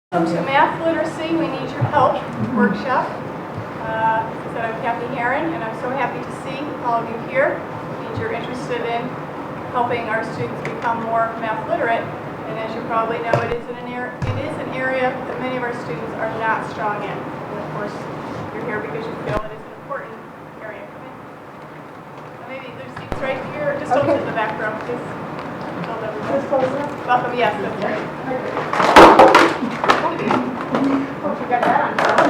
To Math Literacy, We Need Your Help workshop. As I said, I'm Kathy Herron, and I'm so happy to see all of you here. It means you're interested in helping our students become more math literate. And as you probably know, it is an area that many of our students are not strong in. And of course, you're here because you feel it is an important area. Come in. Maybe there's seats right here, or just over to the back row, please. Welcome, yes, that's right. Got that on top.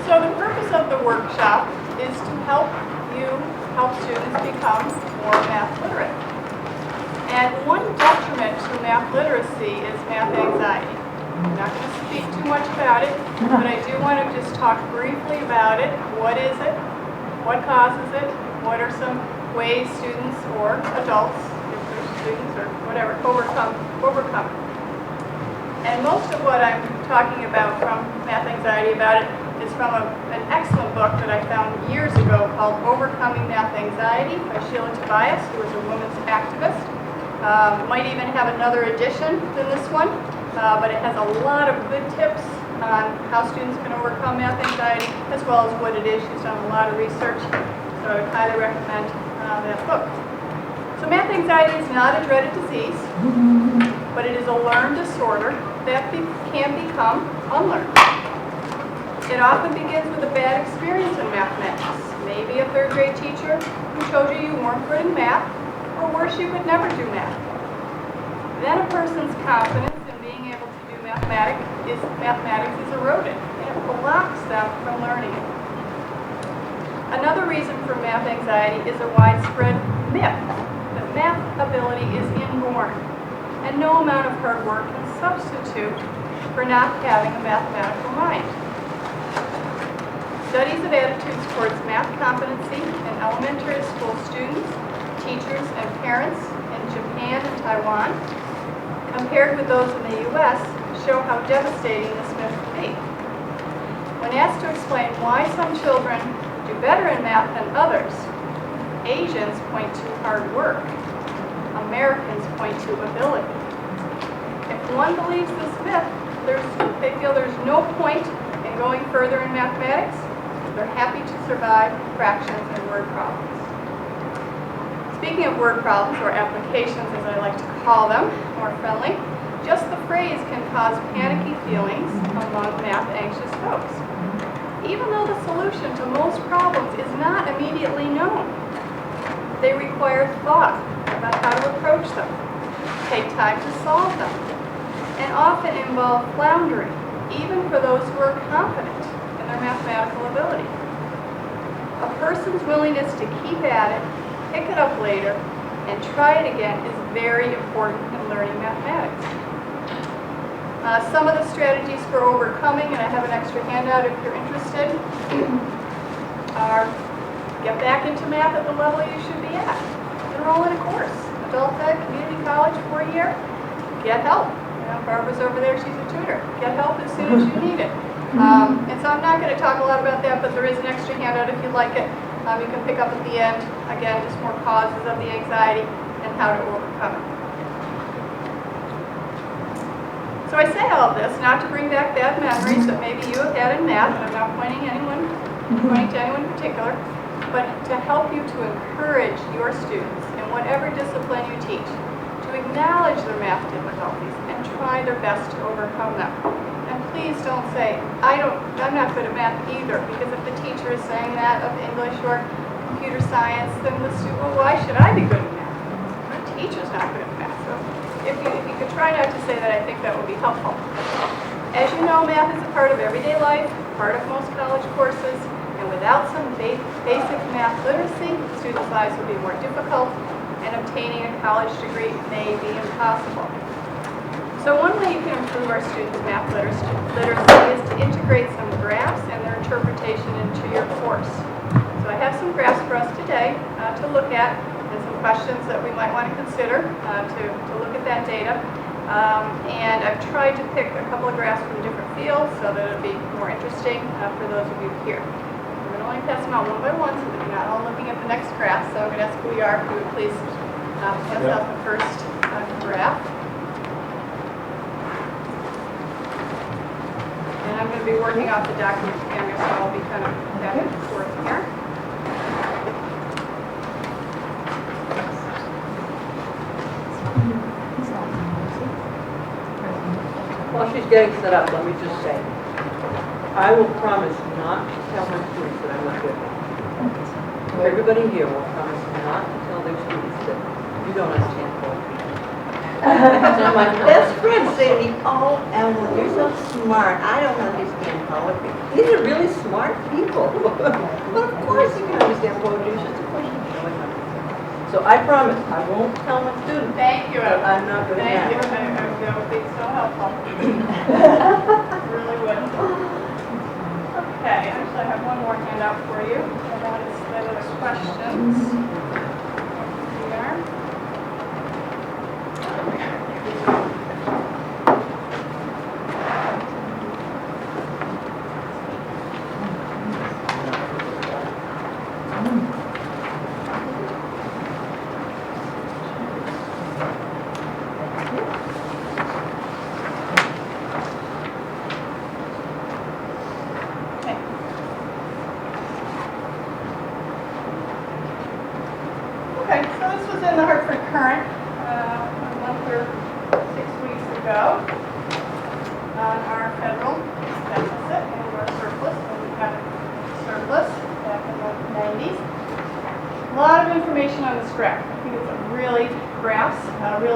So the purpose of the workshop is to help students become more math literate. And one detriment to math literacy is math anxiety. I'm not going to speak too much about it, but I do want to just talk briefly about it. What is it? What causes it? What are some ways students or adults, if they're students or whatever, overcome it? And most of what I'm talking about from Math Anxiety About It is from an excellent book that I found years ago called Overcoming Math Anxiety by Sheila Tobias, who is a women's activist. Might even have another edition than this one, but it has a lot of good tips on how students can overcome math anxiety, as well as what it is. She's done a lot of research, so I would highly recommend that book. So math anxiety is not a dreaded disease, but it is a learned disorder that can become unlearned. It often begins with a bad experience in mathematics. Maybe a third grade teacher who told you weren't good in math, or worse, you could never do math. Then a person's confidence in being able to do mathematics is eroded, and it blocks them from learning it. Another reason for math anxiety is a widespread myth that math ability is inborn, and no amount of hard work can substitute for not having a mathematical mind. Studies of attitudes towards math competency in elementary school students, teachers, and parents in Japan and Taiwan, compared with those in the U.S., show how devastating this myth can be. When asked to explain why some children do better in math than others, Asians point to hard work. Americans point to ability. If one believes this myth, they feel there's no point in going further in mathematics. They're happy to survive fractions and word problems. Speaking of word problems, or applications as I like to call them, more friendly, just the phrase can cause panicky feelings among math-anxious folks, even though the solution to most problems is not immediately known. They require thought about how to approach them, take time to solve them, and often involve floundering, even for those who are confident in their mathematical ability. A person's willingness to keep at it, pick it up later, and try it again is very important in learning mathematics. Some of the strategies for overcoming, and I have an extra handout if you're interested, are get back into math at the level you should be at. Enroll in a course. Adult Ed, community college, 4-year. Get help. Barbara's over there, she's a tutor. Get help as soon as you need it. And so I'm not going to talk a lot about that, but there is an extra handout if you'd like it. You can pick up at the end, again, just more causes of the anxiety and how to overcome it. So I say all of this not to bring back bad memories that maybe you have had in math, and I'm not pointing to anyone in particular, but to help you to encourage your students in whatever discipline you teach to acknowledge their math difficulties and try their best to overcome them. And please don't say, I'm not good at math either, because if the teacher is saying that of English or computer science, then the student, well, why should I be good at math? My teacher's not good at math. So if you could try not to say that, I think that would be helpful. As you know, math is a part of everyday life, part of most college courses, and without some basic math literacy, students' lives will be more difficult, and obtaining a college degree may be impossible. So one way you can improve our students' math literacy is to integrate some graphs and their interpretation into your course. So I have some graphs for us today to look at, and some questions that we might want to consider to look at that data. And I've tried to pick a couple of graphs from different fields so that it'll be more interesting for those of you here. I'm going to only pass them out one by one so that you're not all looking at the next graph. So I'm going to ask who you are, if you would please pass out the first graph. I'm going to be working off the document together, so I'll be kind of back and forth here. While she's getting set up, let me just say, I will promise not to tell my students that I'm not good. Everybody here will promise not to tell their students that you don't understand poetry. So my best friends say to me, oh, Ellen, you're so smart. I don't understand poetry. These are really smart people. But of course you can understand poetry. It's just a question of knowing how to do it. So I promise, I won't tell my students Thank you, that Evan. I'm not good Thank you. at math. That would be so helpful. Really would. Okay, actually I have one more handout for you, and that is the questions. Here. Okay, so this was in the Hartford Current a month or 6 weeks ago on our federal deficit and our surplus, and we had a surplus back in the 90s. A lot of information on this graph. I think it's a really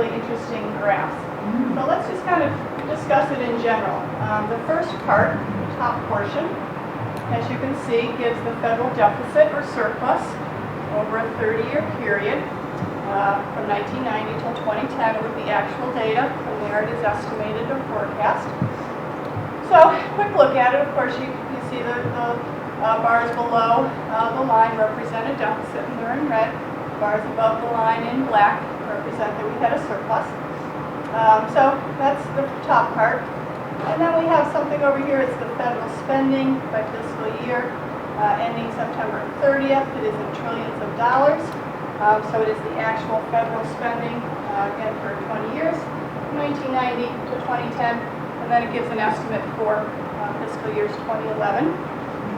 interesting graphs. So let's just kind of discuss it in general. The first part, the top portion, as you can see, gives the federal deficit or surplus over a 30-year period from 1990 till 2010 with the actual data. From there it is estimated or forecast. So, quick look at it. Of course, you see the bars below the line represent a deficit, and they're in red. Bars above the line in black represent that we had a surplus. So that's the top part. And then we have something over here. It's the federal spending by fiscal year. Ending September 30th. It is in trillions of dollars. So it is the actual federal spending, again, for 20 years, 1990 to 2010. And then it gives an estimate for fiscal years 2011,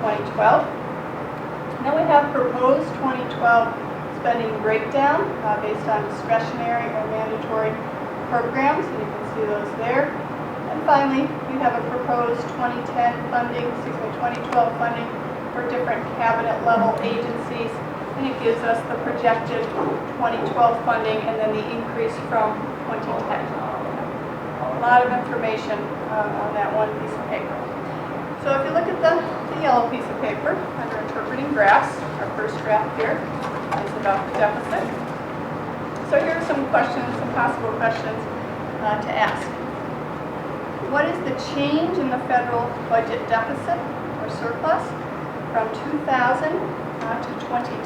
2012. And then we have proposed 2012 spending breakdown based on discretionary or mandatory programs. And you can see those there. And finally, we have a proposed 2012 funding for different cabinet level agencies, and it gives us the projected 2012 funding and then the increase from 2010. A lot of information on that one piece of paper. So if you look at the yellow piece of paper under interpreting graphs, our first graph here is about the deficit. So here are some questions, some possible questions to ask. What is the change in the federal budget deficit or surplus from 2000 to 2010.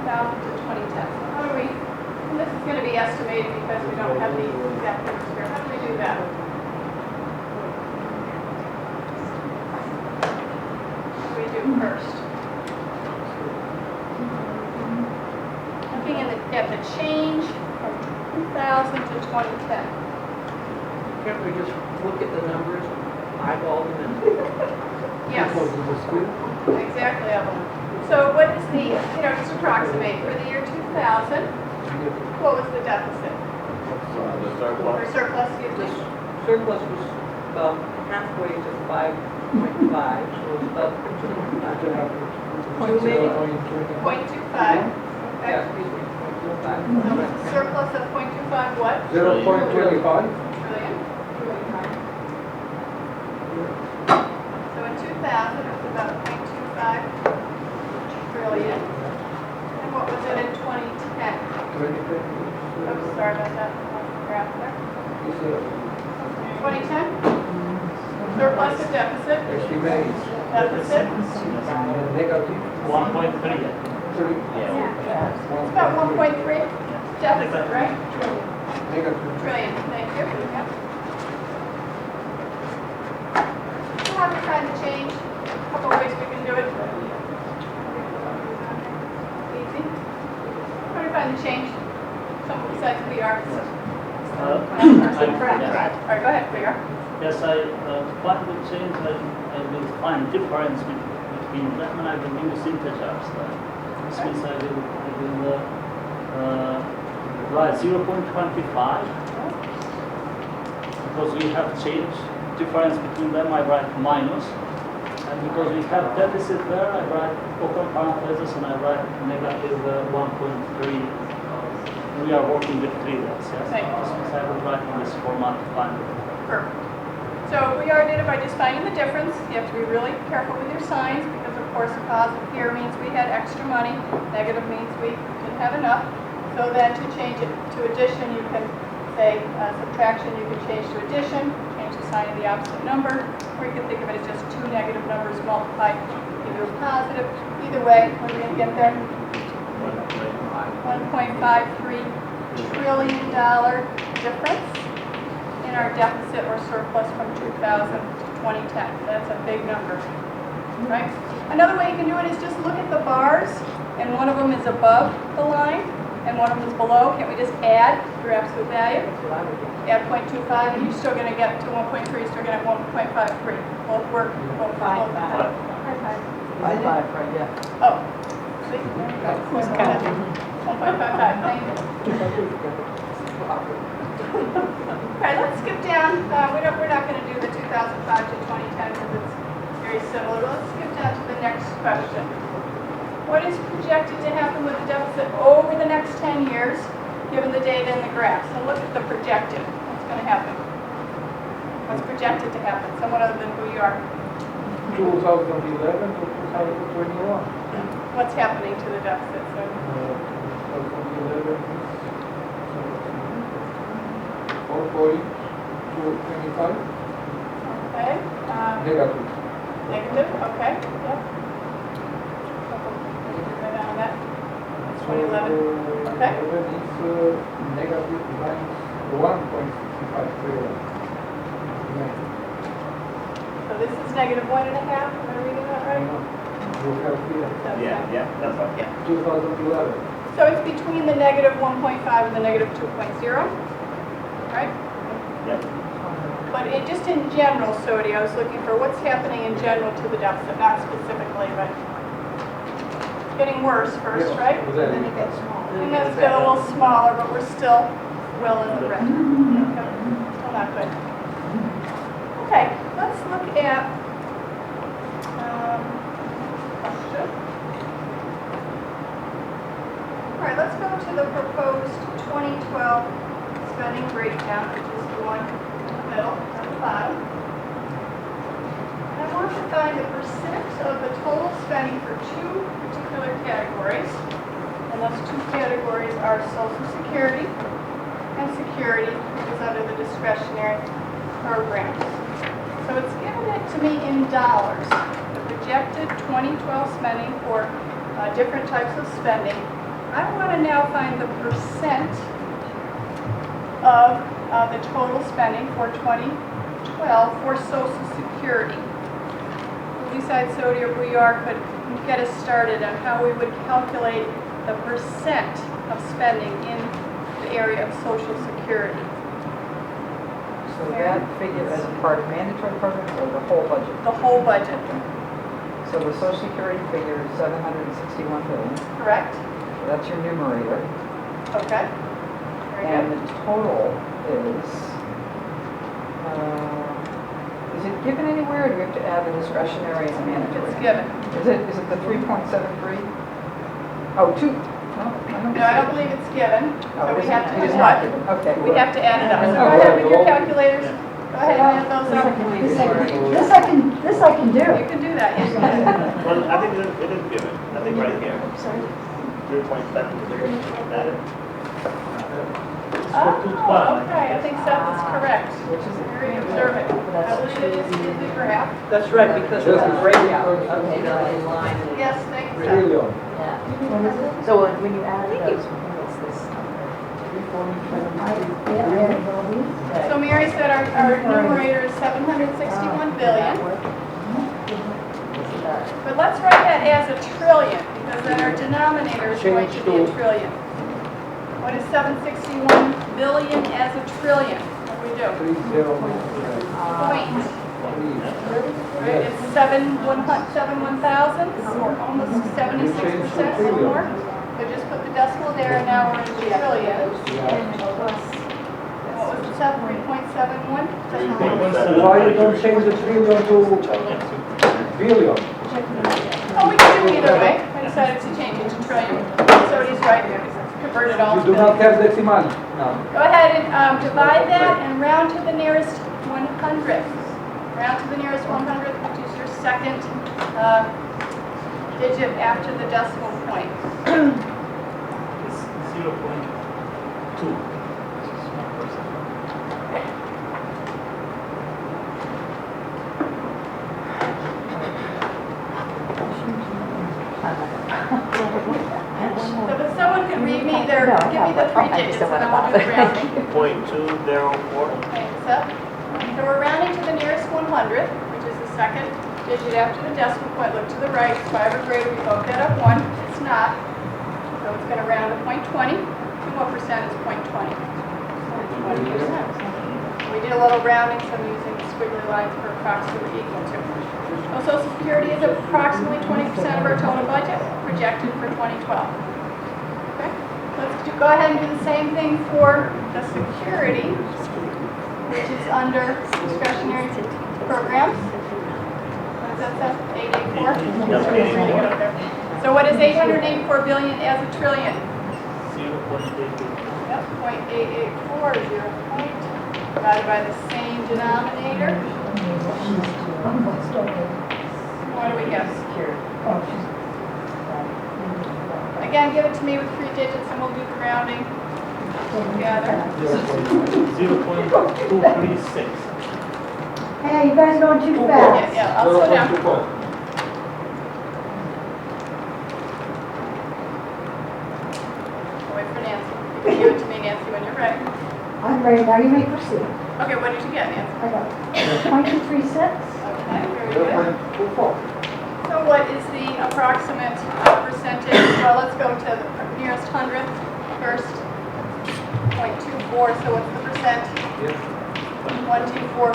2000 to 2010. So how do we, and this is going to be estimated because we don't have the exact numbers here. How do we do that? What do we do first? Looking at the change from 2000 to 2010. Can't we just look at the numbers, eyeball them, and Yes. Exactly, Evelyn. So what is the, just approximate, for the year 2000, what was the deficit? The Or surplus. surplus, excuse the me. surplus was about halfway to 5.5, so it's about 2 maybe? 0.25. Yeah, Okay. excuse me, 0.25. So it's a surplus of 0.25 what? 0.25. Trillion. So in 2000, it was about 0.25 trillion. And what was it in 2010? Oops, sorry about that. Graph there. 2010? Surplus or deficit? Deficit? 1.3. It's about 1.3 deficit, right? Trillion, thank you. Yep. We'll have to find the change. A couple ways we can do it. Easy. How do we find the change? Someone besides VR. All right, go ahead, VR. Yes, I find the change, I will find difference between them and I will use integers. This means I will write 0.25 because we have changed difference between them, I write minus. And because we have deficit there, I write open parentheses and I write negative 1.3. We are working with 3 less, yes? Right. This means I will write in this format to find it. Perfect. So we already did it by just finding the difference. You have to be really careful with your signs because of course a positive here means we had extra money. Negative means we didn't have enough. So then to change it to addition, you can say subtraction, you can change to addition, change the sign of the opposite number, or you can think of it as just 2 negative numbers multiplied, give you a positive. Either way, what are we going to get there? $1.53 trillion difference in our deficit or surplus from 2000 to 2010. That's a big number, right? Another way you can do it is just look at the bars, and one of them is above the line, and one of them is below. Can't we just add your absolute value? Add 0.25, and you're still going to get to 1.3, you're still going to get 1.53. Both work, both. 5. Right, yeah. Oh, see? Who's counting? 1.55, thank you. Okay, let's skip down. We're not going to do the 2005 to 2010 because it's very similar. Let's skip down to the next question. What is projected to happen with the deficit over the next 10 years, given the data in the graph? So look at the projected. What's going to happen? What's projected to happen? Someone other than who you are. 2011 to 2021. What's happening to the deficit? So, 2011 4.225 okay. negative. Negative, okay. Yep. Right on that. That's 2011. Okay. 11 is negative minus 1.65 trillion. So this is negative 1.5. Am I reading that right? You have here Yeah, that's right. Yeah. 2011. So it's between the negative 1.5 and the negative 2.0, right? Yep. But it just in general, Sodi, I was looking for what's happening in general to the deficit, not specifically, but getting worse first, right? And then it gets smaller. And then it's got a little smaller, but we're still well in the red. Okay. Still not good. Okay, let's look at question. All right, let's go to the proposed 2012 spending breakdown, which is the one in the middle, at the bottom. And I want to find the percent of the total spending for 2 particular categories. And those 2 categories are Social Security and Security, which is under the discretionary programs. So it's given it to me in dollars, the projected 2012 spending for different types of spending. I want to now find the percent of the total spending for 2012 for Social Security. Besides Sodi or Bouillard could get us started on how we would calculate the percent of spending in the area of Social Security. So that figure as a part of mandatory programs or the whole budget? The whole budget, So the Social Security figure is 761 billion. correct? So that's your numerator. Okay. Very And good. the total is it given anywhere or do we have to add the discretionary and the mandatory? It's given. Is it the 3.73? Oh, 2. No, I don't believe it's given, Oh, so it we isn't- have to it do is not what? given. Okay. We have to add it up. So go Oh, ahead with your calculators. Go ahead and add those up. This I can do. You can do that, yes, you can. Well, I think it is given. I think right here. 3.73. That is. Oh, okay, I think Seth is correct. Which is it? Very observant. I believe it is in the graph. That's right, because of the breakout of Okay. the line. Yes, thank you, Seth. Trillion. So when you add those, what's this number? 3.73. So Mary said our numerator is 761 billion, but let's write that as a trillion, because then our denominator is going to be a trillion. What is 761 billion as a trillion? What do we do? 3097. point. Right, Yes. it's 7/1,000, or almost 76% or more. So just put the decimal there, and now we're in trillions. What was it, 3.71? Why you don't change the trillion to billion? Oh, we can do either way. I decided to change it to trillion. So he's right, convert it all You to do not billion. have decimal now. Go ahead and divide that and round to the nearest 100th. Round to the nearest 100th, which is your second digit after the decimal point. It's 0.2. So if someone could read me their, give me the three digits and then we'll do the rounding. 0.204. Okay, so we're rounding to the nearest 100th, which is the second digit after the decimal point. Look to the right, 5 or greater, we bumped that up 1. It's not. So it's going to round to 0.20. And what percent is 0.20? 20%. We did a little rounding, so I'm using squiggly lines for approximately equal to. Well, Social Security is approximately 20% of our total budget, projected for 2012. Okay, go ahead and do the same thing for the security, which is under discretionary programs. What does that say? 884? Reading it up there. So what is 884 billion as a trillion? 0.88. Yep, 0.884, 0 point, divided by the same denominator. What do we get? Again, give it to me with 3 digits and we'll do the rounding together. 0.236. Hey, you guys going too fast. Yeah, I'll slow down. 0.24. Wait for Nancy. You can give it to me, Nancy, when you're ready. I'm ready now, you may proceed. Okay, what did you get, Nancy? I got 0.236. Okay, very good. 0.24. So what is the approximate percentage? Well, let's go to the nearest hundredth first. 0.24, so what's the percent? Yes. 124%.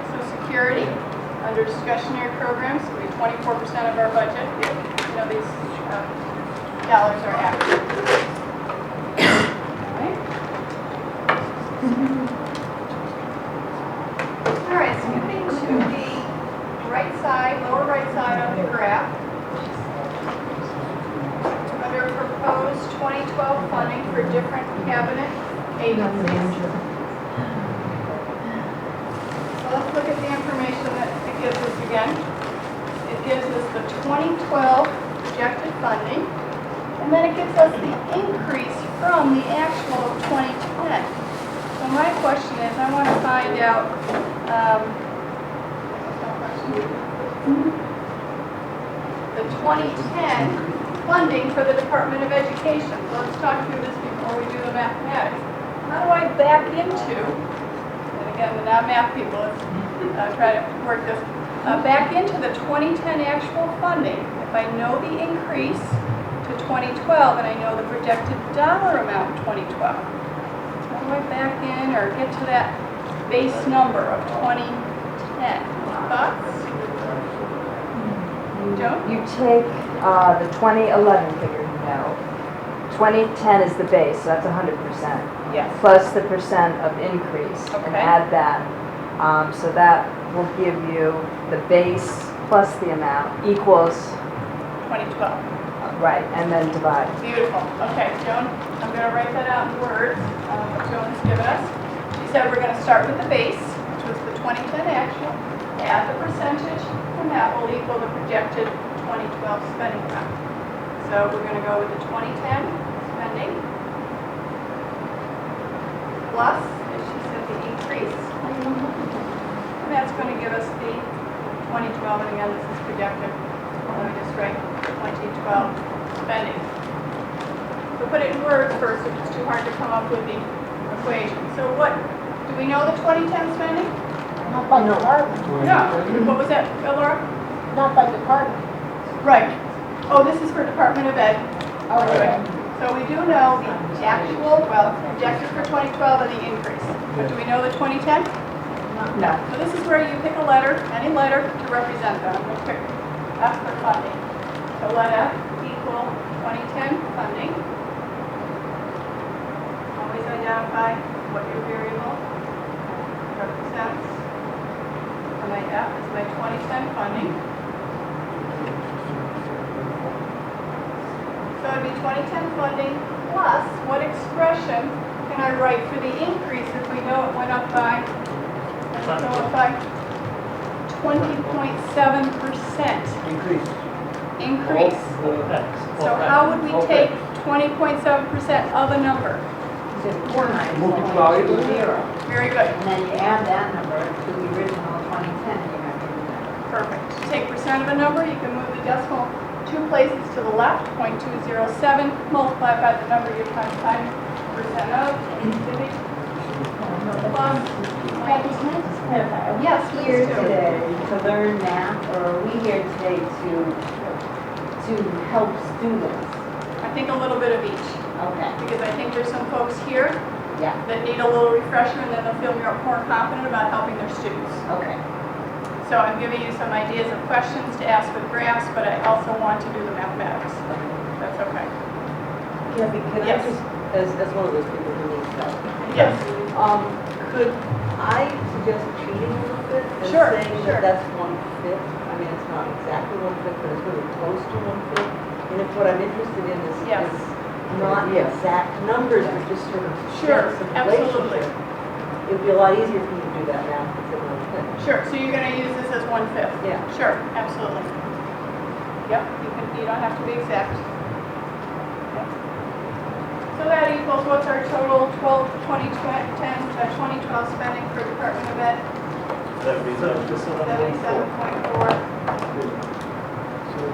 So security, under discretionary programs, will be 24% of our budget. You know, these dollars are accurate. All right, so moving to the right side, lower right side of the graph. Under proposed 2012 funding for different cabinet agencies. So let's look at the information that it gives us again. It gives us the 2012 projected funding, and then it gives us the increase from the actual of 2010. So my question is, I want to find out, the 2010 funding for the Department of Education. So let's talk through this before we do the mathematics. How do I back into, and again, the non-math people, let's try to work this, back into the 2010 actual funding. If I know the increase to 2012 and I know the projected dollar amount in 2012, how do I back in or get to that base number of 2010? Thoughts? Joan? You take the 2011 figure, you know. 2010 is the base, so that's 100%. Yes. Plus the percent of increase, and Okay. add that. So that will give you the base plus the amount equals, 2012. right, and then divide. Beautiful. Okay, Joan, I'm going to write that out in words, what Joan has given us. She said we're going to start with the base, which was the 2010 actual, add the percentage, and that will equal the projected 2012 spending amount. So we're going to go with the 2010 spending, plus, as she said, the increase. And that's going to give us the 2012, and again, this is projected. Let me just write 2012 spending. So put it in words first if it's too hard to come up with the equation. So what, do we know the 2010 spending? Not by department, No. What was that, Laura? not by department. Right. Oh, this is for Department of Ed. Okay. So we do know the actual, well, projected for 2012 and the increase. But do we know the 2010? No. So this is where you pick a letter, any letter, to represent them. We pick F for funding. So let F equal 2010 funding. Always identify what your variable represents. So my F is my 2010 funding. So it'd be 2010 funding plus what expression can I write for the increase if we know it went up by 20.7% Increase. increase. So how would we take 20.7% of a number? Multiply it. Very good. And then you add that number to the original 2010, and you have to do that. Perfect. To take percent of a number, you can move the decimal 2 places to the left, 0.207, multiplied by the number you're trying to find percent of, plus, Kathy, can I just clarify? Are we yes, here please do. today to learn math, or are we here today to help students? I think a little bit of each, Okay, because I think there's some folks here yeah, that need a little refresher, and then they'll feel more confident about helping their students. okay. So I'm giving you some ideas of questions to ask with graphs, but I also want to do the mathematics. That's okay. Kathy, can I Yes. just, as one of those people who needs help, Yes. could I suggest cheating a little bit? Sure, And saying sure. that that's 1/5? I mean, it's not exactly 1/5, but it's really close to 1/5. And if what I'm interested in is Yes. not exact numbers, but just sort of Sure, sense of absolutely. relationship, it'd be a lot easier for you to do that now instead of 1/5. Sure, so you're going to use this as 1/5? Yeah. Sure, absolutely. Yep, you don't have to be exact. Yep. So that equals, what's our total 2012 spending for Department of Ed? 77.4.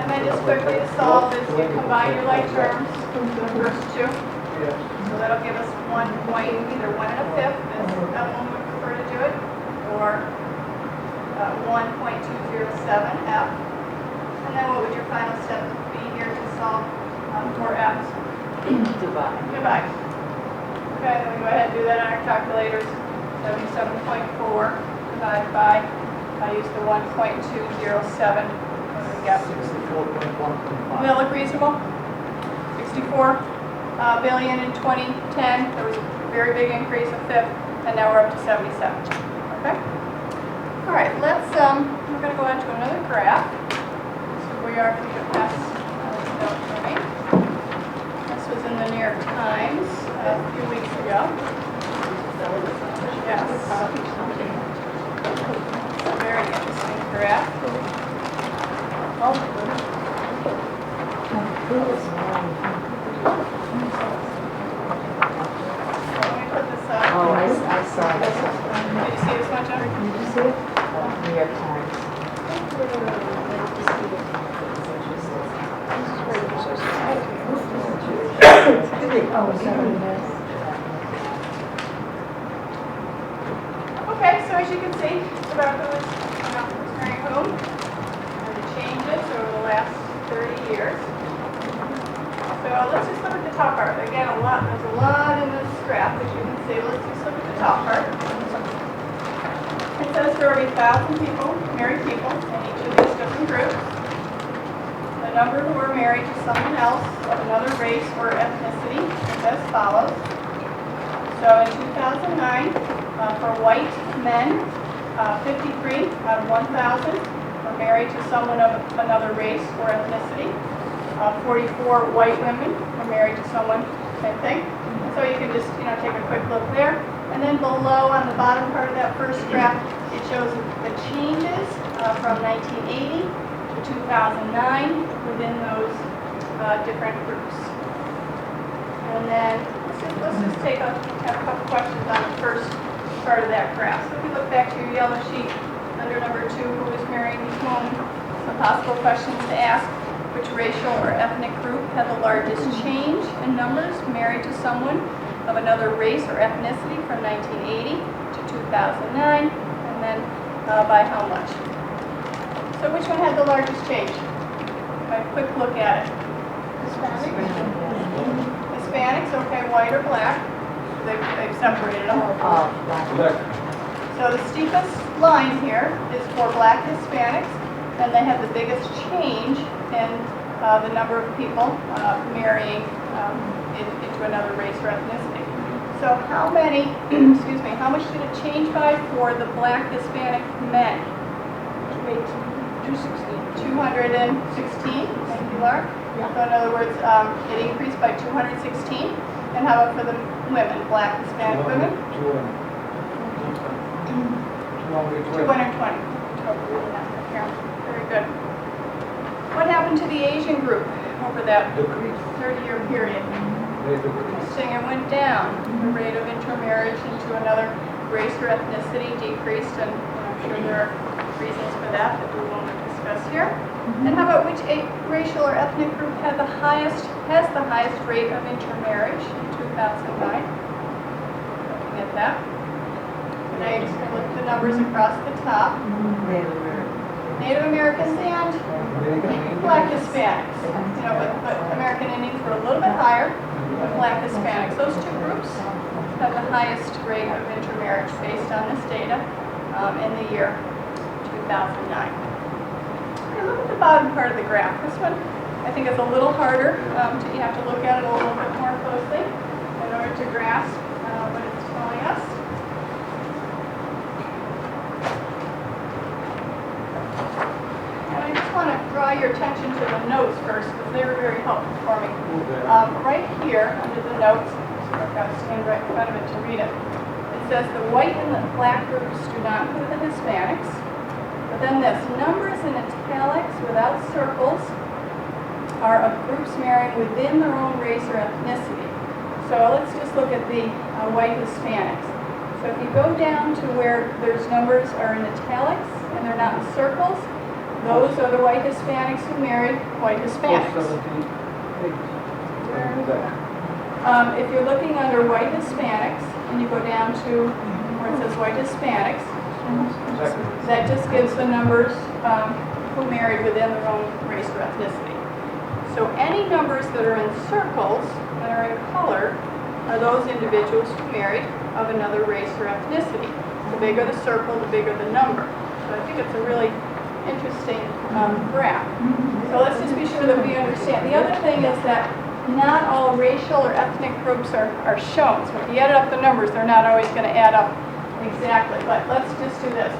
And then just quickly to solve this, you combine your like terms, the first two. So that'll give us 1 point, either 1 1/5, as Evelyn would prefer to do it, or 1.207 F. And then what would your final step be here to solve for F? Divide. Divide. Okay, then we go ahead and do that on our calculators. 77.4 divided by, I use the 1.207. What do we get? 64.125. Does that look reasonable? 64 billion in 2010. There was a very big increase, a fifth, and now we're up to 77. Okay? All right, we're going to go on to another graph. So we are going to pass note for me. This was in the New York Times a few weeks ago. Yes. It's a very interesting graph. So let me put this up. Oh, I saw this. Did you see this one, John? Did you see it? New York Times. Okay, so as you can see, it's about who's marrying whom, and the changes over the last 30 years. So let's just look at the top part. Again, there's a lot in this graph, as you can see. Let's just look at the top part. It says for every 1,000 people, married people, in each of these different groups, the number who are married to someone else of another race or ethnicity is as follows. So in 2009, for white men, 53 out of 1,000 were married to someone of another race or ethnicity. 44 white women were married to someone, same thing. So you can just, take a quick look there. And then below on the bottom part of that first graph, it shows the changes from 1980 to 2009 within those different groups. And then let's just have a couple questions on the first part of that graph. So if you look back to your yellow sheet, under number 2, who is marrying whom, some possible questions to ask. Which racial or ethnic group had the largest change in numbers married to someone of another race or ethnicity from 1980 to 2009, and then by how much? So which one had the largest change? A quick look at it. Hispanics, okay, white or black? They've separated them. Oh, black. Black. So So the steepest line here is for Black Hispanics, and they have the biggest change in the number of people marrying into another race or ethnicity. So how many, excuse me, how much did it change by for the Black Hispanic men? 216. 216, thank you, Laura. So in other words, it increased by 216. And how about for the women, Black Hispanic women? 220. Very good. What happened to the Asian group over that 30-year period? Interesting, it went down. The rate of intermarriage into another race or ethnicity decreased, and I'm sure there are reasons for that we won't discuss here. And how about which racial or ethnic group has the highest rate of intermarriage in 2009? Looking at that. And I just look at the numbers across the top. Native Americans and Black Hispanics. You know, but American Indians were a little bit higher than Black Hispanics. Those two groups have the highest rate of intermarriage based on this data in the year 2009. Okay, look at the bottom part of the graph. This one, I think, is a little harder. You have to look at it a little bit more closely in order to grasp what it's telling us. And I just want to draw your attention to the notes first, because they were very helpful for me. Right here, under the notes, I've got to stand right in front of it to read it. It says the white and the black groups do not include the Hispanics. But then this, numbers in italics without circles are of groups marrying within their own race or ethnicity. So let's just look at the white Hispanics. So if you go down to where there's numbers are in italics and they're not in circles, those are the white Hispanics who marry white Hispanics. If you're looking under white Hispanics and you go down to where it says white Hispanics, that just gives the numbers who married within their own race or ethnicity. So any numbers that are in circles, that are in color, are those individuals who married of another race or ethnicity. The bigger the circle, the bigger the number. So I think it's a really interesting graph. So let's just be sure that we understand. The other thing is that not all racial or ethnic groups are shown. So if you add up the numbers, they're not always going to add up exactly. But let's just do this.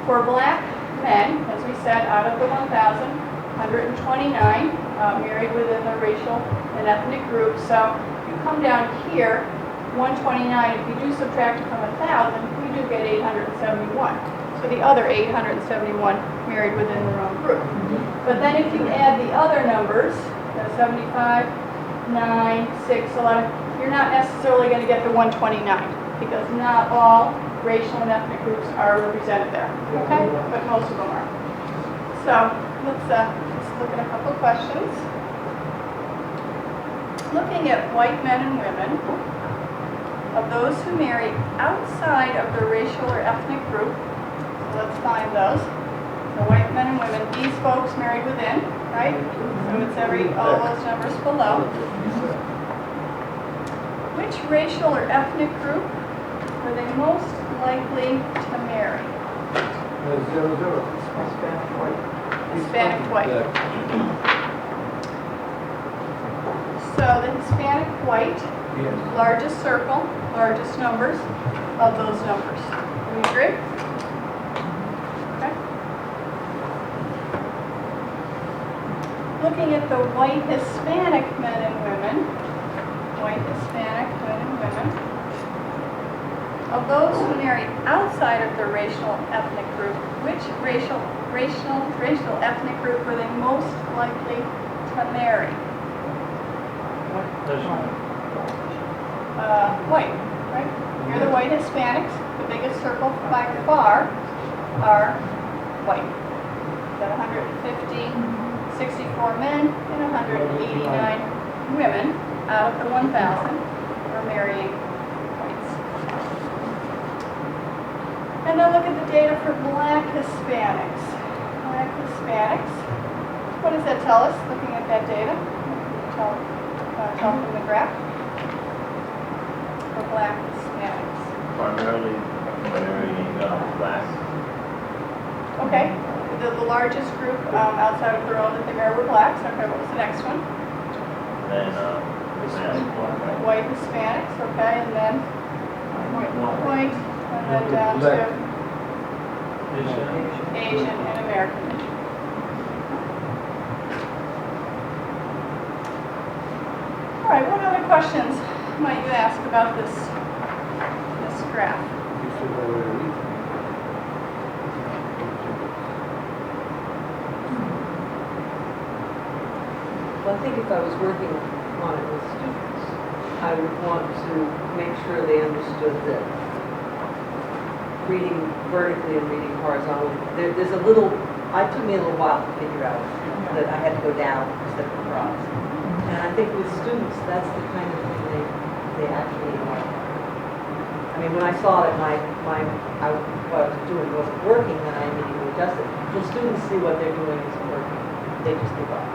For Black men, as we said, out of the 1,129 married within the racial and ethnic group. So you come down here, 129, if you do subtract from 1,000, we do get 871. So the other 871 married within their own group. But then if you add the other numbers, 75, 9, 6, 11, you're not necessarily going to get the 129 because not all racial and ethnic groups are represented there, okay? But most of them are. So let's look at a couple questions. Looking at white men and women, of those who marry outside of their racial or ethnic group, so let's find those. So white men and women, these folks married within, right? So it's all those numbers below. Which racial or ethnic group were they most likely to marry? Hispanic white. So the Hispanic white, largest circle, largest numbers of those numbers. Do we agree? Okay. Looking at the white Hispanic men and women, white Hispanic men and women, of those who marry outside of their racial ethnic group, which racial ethnic group were they most likely to marry? White, right? You're the white Hispanics. The biggest circle by far are white. Got 150, 64 men and 189 women out of the 1,000 are marrying whites. And then look at the data for Black Hispanics. Black Hispanics. What does that tell us, looking at that data? Tell from the graph. For Black Hispanics. Primarily marrying Okay, the largest group outside of Pearl that they married were blacks. Okay, what was the next one? Then, Hispanic. White Hispanics, okay, and then white, and then down to Asian and American. All right, what other questions might you ask about this graph? Well, I think if I was working on it with students, I would want to make sure they understood that reading vertically and reading horizontally, there's a little, it took me a little while to figure out that I had to go down instead of across. And I think with students, that's the kind of thing they actually like. I mean, when I saw that what I was doing wasn't working, then I immediately adjusted. When students see what they're doing isn't working, they just give up.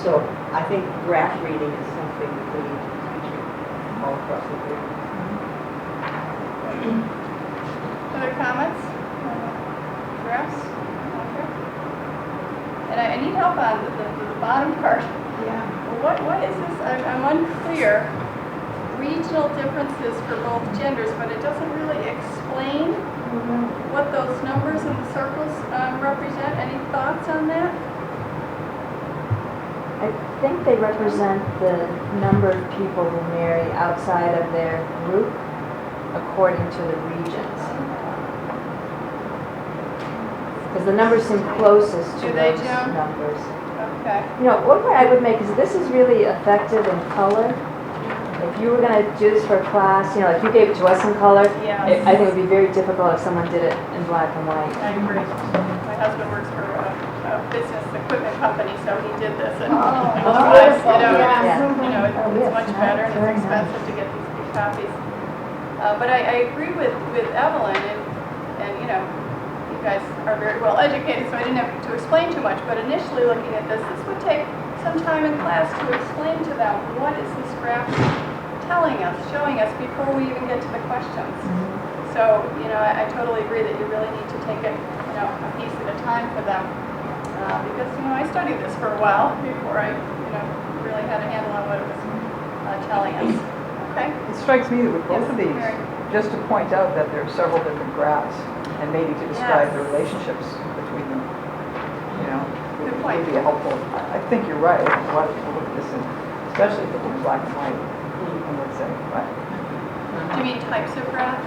So I think graph reading is something that we need to be teaching all across the board. Other comments? Graphs? Okay. And I need help on the bottom part. Yeah. What is this? I'm unclear. Regional differences for both genders, but it doesn't really explain what those numbers in the circles represent. Any thoughts on that? I think they represent the number of people who marry outside of their group according to the regions. Because the numbers seem closest to Do they, those Joan? numbers. Okay. You know, one point I would make is this is really effective in color. If you were going to do this for a class, you know, if you gave it to us in color, Yes. I think it would be very difficult if someone did it in black and white. I agree. My husband works for a business equipment company, so he did this, and Oh, it was nice, you know, yeah. it's much better, and it's expensive to get these big copies. But I agree with Evelyn, and you know, you guys are very well educated, so I didn't have to explain too much, but initially looking at this would take some time in class to explain to them what is this graph telling us, showing us before we even get to the questions. So, you know, I totally agree that you really need to take it, you know, a piece at a time for them. Because, you know, I studied this for a while before I, you know, really had a handle on what it was telling us. Okay? It strikes me that with both Yes, of these, Mary. just to point out that there are several different graphs, and maybe to describe the Yes. relationships between them, you know, Good point. would be helpful. I think you're right. I think a lot of people look at this, especially if it's in black and white, and would say, what? Do you mean types of graphs?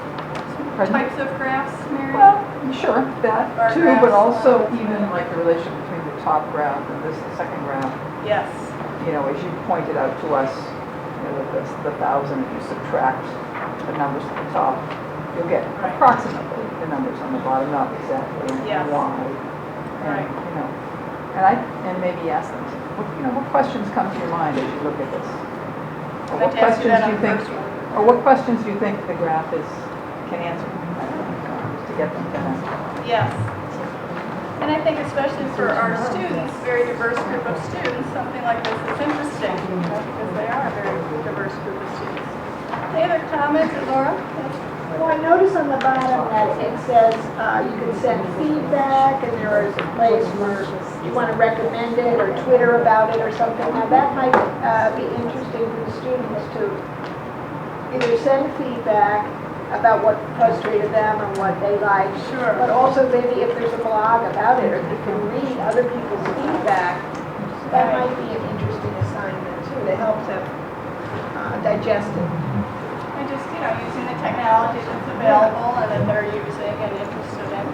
Pardon? Types of graphs, Mary? Well, sure, that Bar too, graphs. but also even like the relationship between the top graph and the second graph. Yes. You know, as you pointed out to us, you know, that the 1,000, if you subtract the numbers at the top, you'll get Right. approximately the numbers on the bottom, not exactly Yes. why. And, Right. you know, and maybe ask them, what questions come to your mind as you look at this? Or I'd like to ask you that on the first one. or what questions do you think the graph can answer? To get them to answer. Yes. And I think especially for our students, very diverse group of students, something like this is interesting, you know, because they are a very diverse group of students. Any other comments, Laura? Well, I notice on the bottom that it says you can send feedback, and there is a place where you want to recommend it or Twitter about it or something. Now, that might be interesting for the students to either send feedback about what frustrated them or what they like. Sure. But also maybe if there's a blog about it, or if you can read other people's feedback, that might be an interesting assignment too, to help them digest it. And just, you know, using the technology that's available and that they're using and interested in.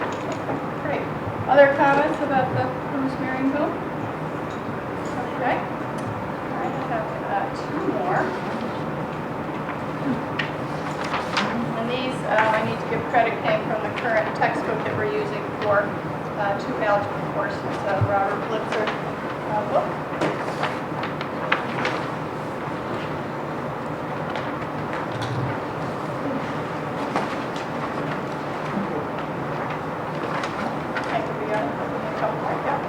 Great. Other comments about the who's marrying whom? Okay. I have two more. And these, I need to give credit, came from the current textbook that we're using for two algebra courses, Robert Blitzer book. I could be on a couple more, yeah.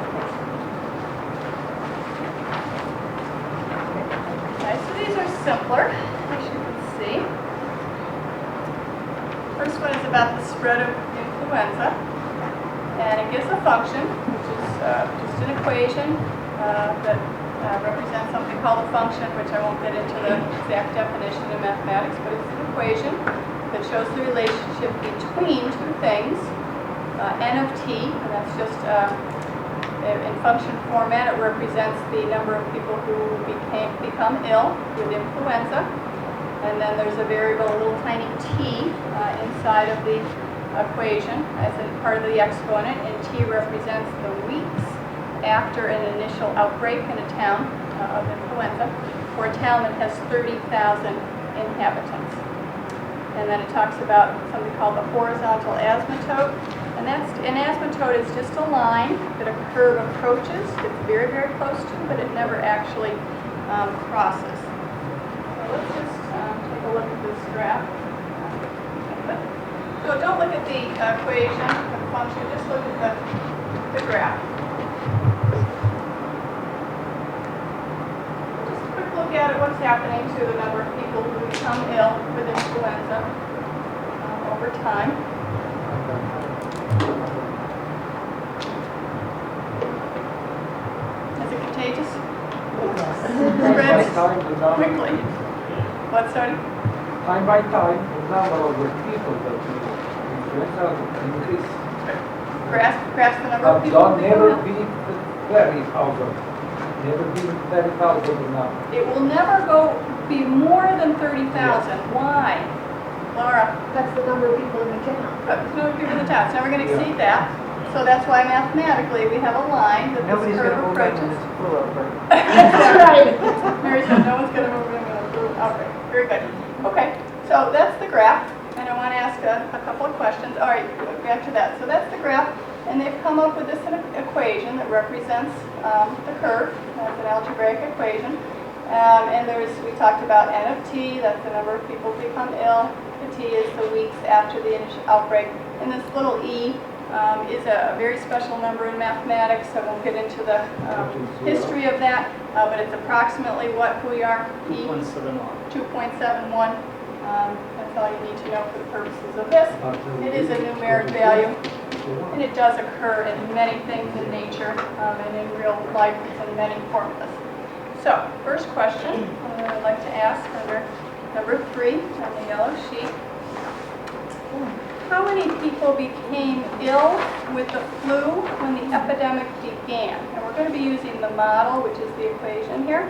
Okay, so these are simpler, as you can see. First one is about the spread of influenza. And it gives a function, which is just an equation that represents something called a function, which I won't get into the exact definition in mathematics, but it's an equation that shows the relationship between two things, n of t, and that's just, in function format, it represents the number of people who become ill with influenza. And then there's a variable, a little tiny t inside of the equation as a part of the exponent, and t represents the weeks after an initial outbreak in a town of influenza, for a town that has 30,000 inhabitants. And then it talks about something called the horizontal asymptote, and that's, an asymptote is just a line that a curve approaches, it's very, very close to, but it never actually crosses. So let's just take a look at this graph. So don't look at the equation, the function, just look at the graph. Just a quick look at it, what's happening to the number of people who become ill with influenza over time. Is it contagious? Spreads quickly. What's that? Time by time, the number of the people that influenza increase. Grasp the number of But people don't who never become ill. be very thousand. Never be very thousand enough. It will never be more than 30,000. Why? Laura? That's the number of people in the town. There's no people in the town. It's never going to exceed that. So that's why mathematically we have a line that this Nobody's curve gonna move in when approaches. it's full over. That's right. Mary said no one's going to move in when it's blue. Okay, very good. Okay, so that's the graph, and I want to ask a couple of questions. All right, back to that. So that's the graph, and they've come up with this equation that represents the curve. That's an algebraic equation. And we talked about n of t, that's the number of people who become ill. The t is the weeks after the initial outbreak. And this little e is a very special number in mathematics, so I won't get into the history of that, but it's approximately what we are, e? 2.71. 2.71. That's all you need to know for the purposes of this. It is a numeric value, and it does occur in many things in nature, and in real life it's in many formulas. So, first question I'd like to ask under number 3 on the yellow sheet. How many people became ill with the flu when the epidemic began? And we're going to be using the model, which is the equation here.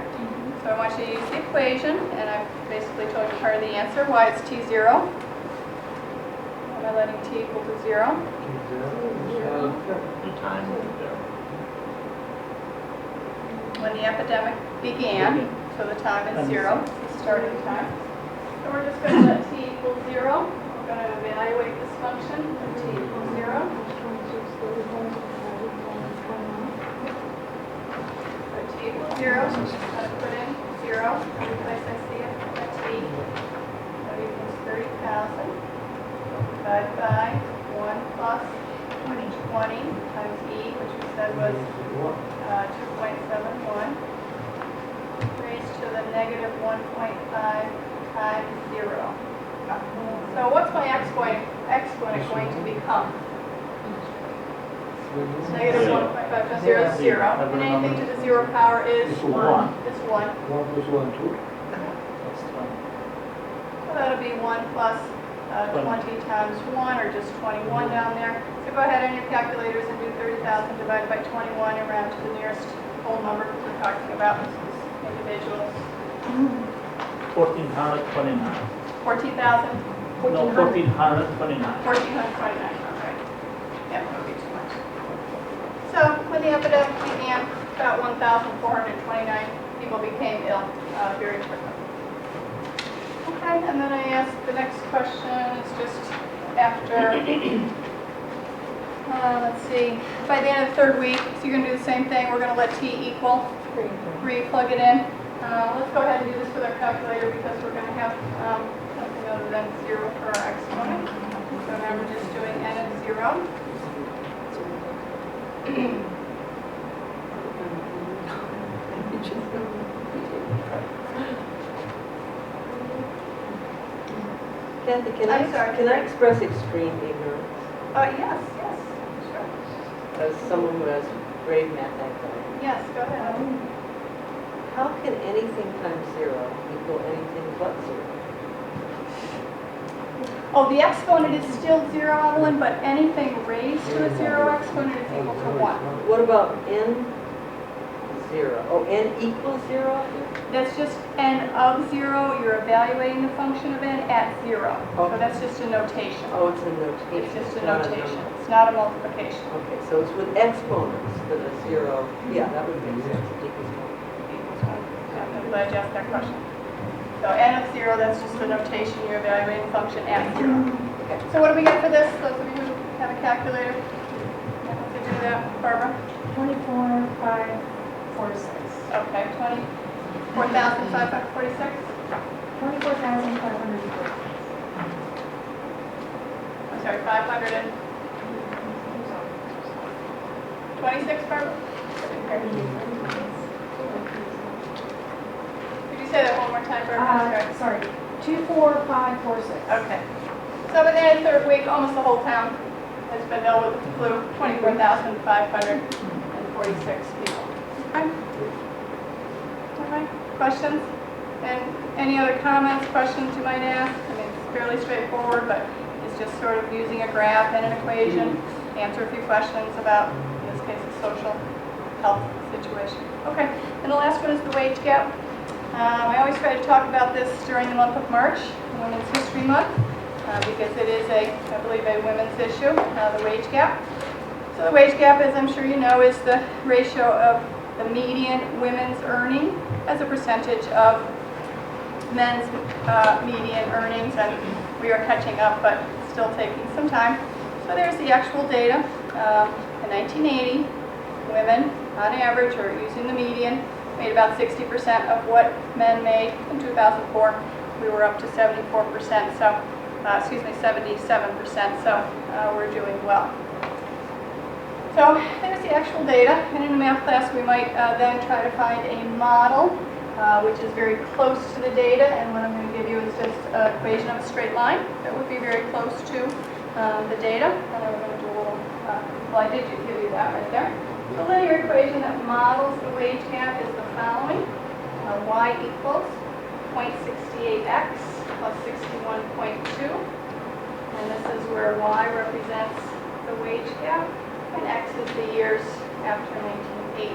So I want you to use the equation, and I've basically told you part of the answer, why it's t0. Am I letting t equal to 0? The time will be there. When the epidemic began, so the time is 0, it's the starting time. So we're just going to let t equal 0. We're going to evaluate this function at t equals 0. So t equals 0, I'm going to put in 0 every place I see a t. That equals 30,000 divided by 1 plus 20 times e, which we said was 2.71 raised to the negative 1.5 times 0. So what's my exponent going to become? Negative 1.5 times 0 is 0. And anything to the 0 power is It's 1. Is 1. 1 plus 1, 2. That's 20. So that'll be 1 plus 20 times 1, or just 21 down there. So go ahead on your calculators and do 30,000 divided by 21 and round to the nearest whole number, because we're talking about individuals. 1,429. 14,000? No, 1,429. 1,429, okay. Yeah, that would be too much. So when the epidemic began, about 1,429 people became ill very quickly. Okay, and then I asked the next question is just after, let's see, by the end of the 3rd week, so you're going to do the same thing. We're going to let t equal 3, plug it in. Let's go ahead and do this with our calculator, because we're going to have something other than 0 for our exponent. So now we're just doing n of 0. Kathy, I'm sorry. can I express extreme ignorance? Yes, sure. as someone who has grave math anxiety, Yes, go ahead. how can anything times 0 equal anything but 0? Oh, the exponent is still 0, Evelyn, but anything raised to a 0 exponent is equal to 1. What about n 0? Oh, n equals 0? That's just n of 0. You're evaluating the function of n at 0. So Okay. that's just a notation. Oh, it's a notation. It's just a not notation. number. It's not a multiplication. Okay, so it's with exponents that a 0, yeah, that would make sense. It equals 1. I'm glad you asked that question. So n of 0, that's just a notation. You're evaluating the function at 0. Okay. So what do we get for this? Those of you who have a calculator, able to do that. Barbara? 24,546. Okay, 24,546. 24,546. I'm sorry, 526, Barbara? Could you say that one more time, Barbara? Sorry, 24546. Okay. So in the third week, almost the whole town has been ill with the flu, 24,546 people. Okay. All right, questions? And any other comments, questions you might ask? I mean, it's fairly straightforward, but it's just sort of using a graph and an equation, answer a few questions about, in this case, the social health situation. Okay, and the last one is the wage gap. I always try to talk about this during the month of March, Women's History Month, because it is I believe, a women's issue, the wage gap. So the wage gap, as I'm sure you know, is the ratio of the median women's earning as a percentage of men's median earnings, and we are catching up, but still taking some time. So there's the actual data. In 1980, women, on average, or using the median, made about 60% of what men made. In 2004, we were up to 74%, so, 77%, so we're doing well. So there's the actual data, and in a math class we might then try to find a model which is very close to the data, and what I'm going to give you is just an equation of a straight line that would be very close to the data, and then we're going to do a little, well, I did give you that right there. The linear equation that models the wage gap is the following. Y equals 0.68x plus 61.2, and this is where Y represents the wage gap, and X is the years after 1980.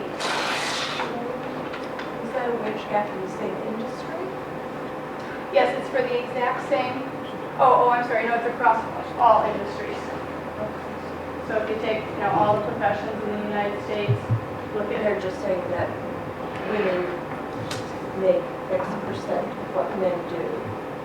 Is that a wage gap in the same industry? Yes, it's for the exact same, oh, I'm sorry, no, it's across all industries. So if you take, all the professions in the United States, look at They're just saying that women make X percent of what men do,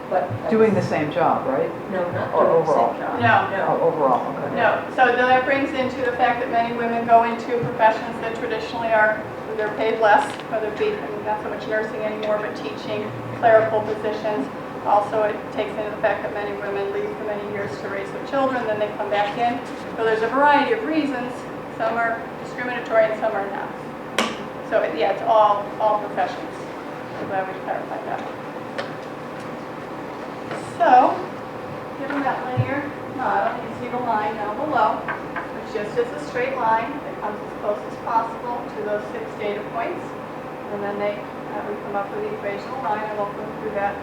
but. Doing the same job, right? No, not Or doing the overall? same job. No. Oh, overall, okay. No, so that brings into the fact that many women go into professions that traditionally are, they're paid less, whether it be, not so much nursing anymore, but teaching, clerical positions. Also, it takes into the fact that many women leave for many years to raise their children, then they come back in. So there's a variety of reasons. Some are discriminatory and some are not. So yeah, it's all professions. I'm glad we clarified that. So, given that linear model, you see the line down below, which just is a straight line that comes as close as possible to those 6 data points. And then we come up with the equation of the line, and we'll go through that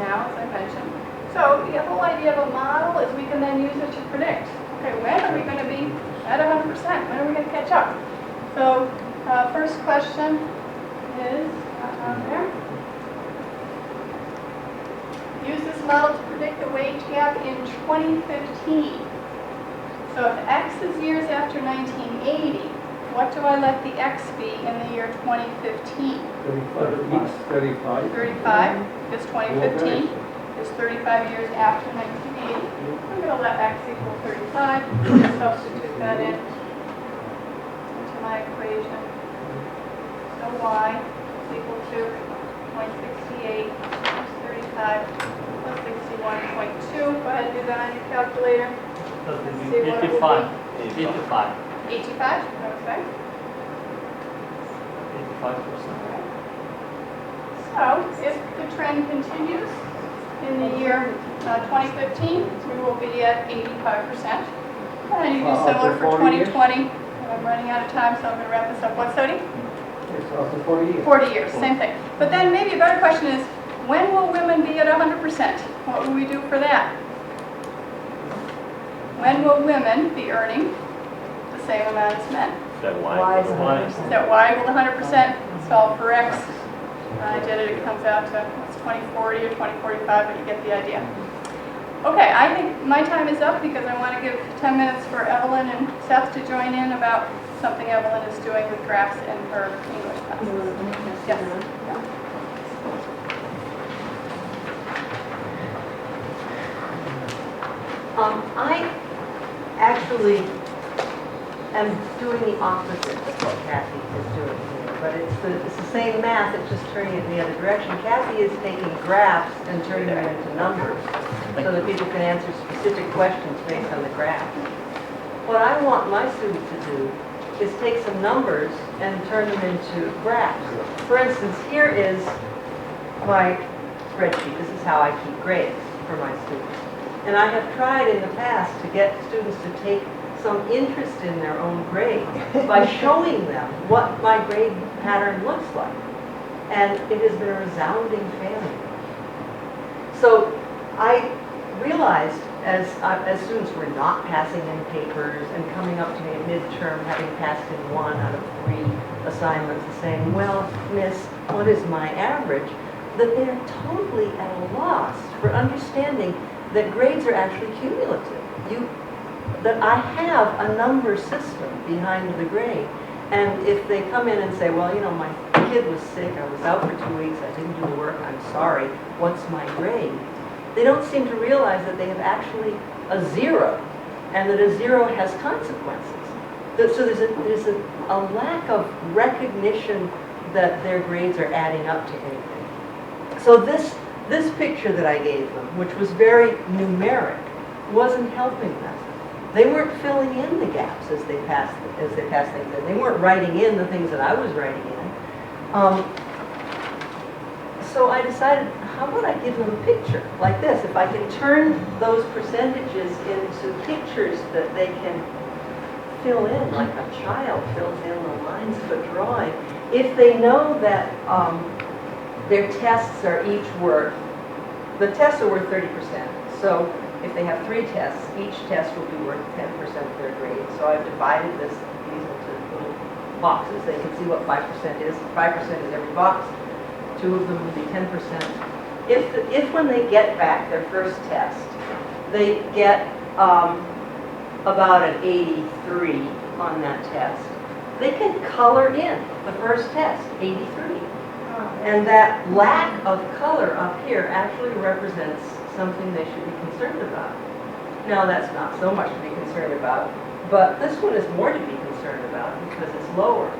now, as I mentioned. So the whole idea of a model is we can then use it to predict. Okay, when are we going to be at 100%? When are we going to catch up? So first question is on there. Use this model to predict the wage gap in 2015. So if X is years after 1980, what do I let the X be in the year 2015? 35. 35 is 2015. Is 35 years after 1980. I'm going to let X equal 35. Just substitute that in into my equation. So Y is equal to 0.68 plus 35 plus 61.2. Go ahead and do that on your calculator. That Let's would see be what it would 85. be. 85. 85? Okay. 85%. So, if the trend continues in the year 2015, we will be at 85%. And you do similar After for 40 years? 2020. I'm running out of time, so I'm going to wrap this up. What, Sodi? It's after 40 years. 40 years, same thing. But then maybe a better question is, when will women be at 100%? What will we do for that? When will women be earning the same amount as men? That Y is why? 100%. That Y equal to 100%, solve for X. I did it, it comes out to, it's 2040 or 2045, but you get the idea. Okay, I think my time is up because I want to give 10 minutes for Evelyn and Seth to join in about something Evelyn is doing with graphs in her English class. Yes. I actually am doing the opposite of what Kathy is doing here, but it's the same math, it's just turning it in the other direction. Kathy is taking graphs and turning them into numbers so that people can answer specific questions based on the graph. What I want my students to do is take some numbers and turn them into graphs. For instance, here is my spreadsheet. This is how I keep grades for my students. And I have tried in the past to get students to take some interest in their own grade by showing them what my grade pattern looks like. And it has been a resounding failure. So I realized as students were not passing in papers and coming up to me at midterm having passed in 1 out of 3 assignments and saying, well, miss, what is my average? That they're totally at a loss for understanding that grades are actually cumulative. That I have a number system behind the grade. And if they come in and say, well, you know, my kid was sick, I was out for 2 weeks, I didn't do the work, I'm sorry, what's my grade? They don't seem to realize that they have actually a 0, and that a 0 has consequences. So there's a lack of recognition that their grades are adding up to anything. So this picture that I gave them, which was very numeric, wasn't helping them. They weren't filling in the gaps as they passed things in. They weren't writing in the things that I was writing in. So I decided, how about I give them a picture like this? If I can turn those percentages into pictures that they can fill in, like a child fills in the lines of a drawing. If they know that their tests are each worth, the tests are worth 30%. So if they have 3 tests, each test will be worth 10% of their grade. So I've divided these into little boxes. They can see what 5% is. 5% is every box. 2 of them will be 10%. If when they get back their first test, they get about an 83 on that test, they can color in the first test, 83. And that lack of color up here actually represents something they should be concerned about. Now, that's not so much to be concerned about, but this one is more to be concerned about because it's lower.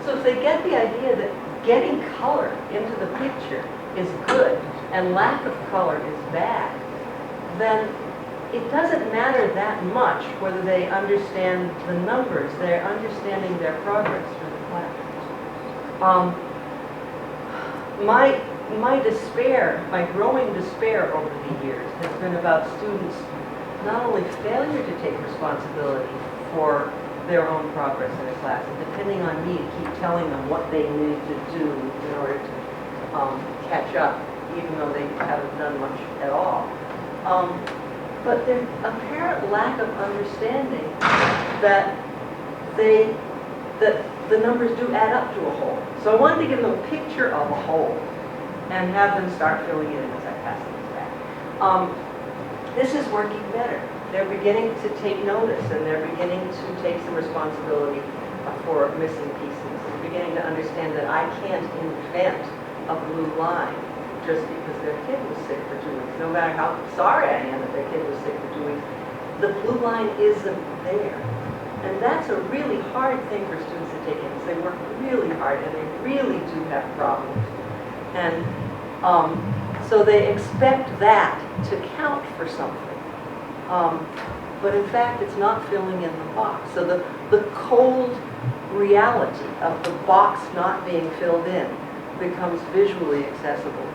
So if they get the idea that getting color into the picture is good and lack of color is bad, then it doesn't matter that much whether they understand the numbers. They're understanding their progress through the class. My despair, my growing despair over the years has been about students not only failure to take responsibility for their own progress in a class, and depending on me to keep telling them what they need to do in order to catch up, even though they haven't done much at all. But there's apparent lack of understanding that the numbers do add up to a whole. So I wanted to give them a picture of a whole and have them start filling in as I pass things back. This is working better. They're beginning to take notice and they're beginning to take some responsibility for missing pieces. They're beginning to understand that I can't invent a blue line just because their kid was sick for 2 weeks. No matter how sorry I am that their kid was sick for 2 weeks, the blue line isn't there. And that's a really hard thing for students to take in, because they work really hard and they really do have problems. And so they expect that to count for something. But in fact, it's not filling in the box. So the cold reality of the box not being filled in becomes visually accessible.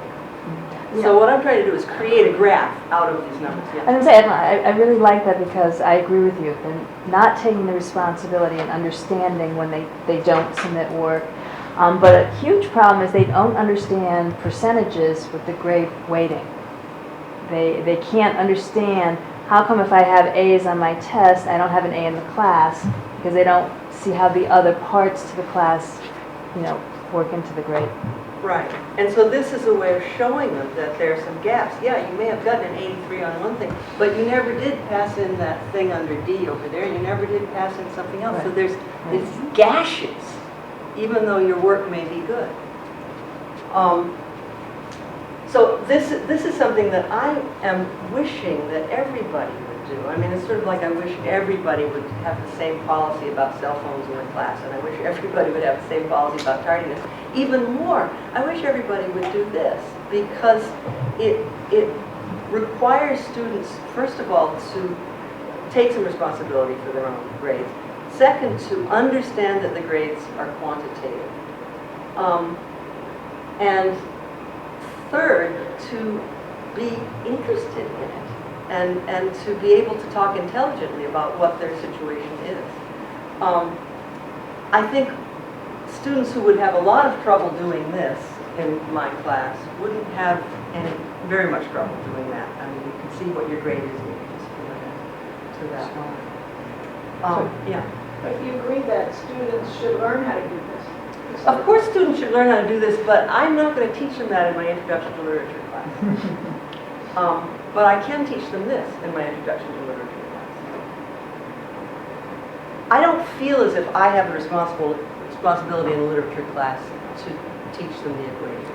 So what I'm trying to do is create a graph out of these numbers, yeah. I was gonna say, I really like that because I agree with you. They're not taking the responsibility and understanding when they don't submit work. But a huge problem is they don't understand percentages with the grade weighting. They can't understand how come if I have A's on my test, I don't have an A in the class, because they don't see how the other parts to the class, work into the grade. Right, and so this is a way of showing them that there are some gaps. Yeah, you may have gotten an 83 on one thing, but you never did pass in that thing under D over there. You never did pass in something else. So there's these gashes, even though your work may be good. So this is something that I am wishing that everybody would do. I mean, it's sort of like I wish everybody would have the same policy about cell phones in their class, and I wish everybody would have the same policy about tardiness. Even more, I wish everybody would do this, because it requires students, first of all, to take some responsibility for their own grades. Second, to understand that the grades are quantitative. And third, to be interested in it and to be able to talk intelligently about what their situation is. I think students who would have a lot of trouble doing this in my class wouldn't have very much trouble doing that. I mean, you can see what your grade is when you just put it to that one. Yeah. But you agree that students should learn how to do this? Of course students should learn how to do this, but I'm not going to teach them that in my Introduction to Literature class. But I can teach them this in my Introduction to Literature class. I don't feel as if I have a responsibility in a literature class to teach them the equations,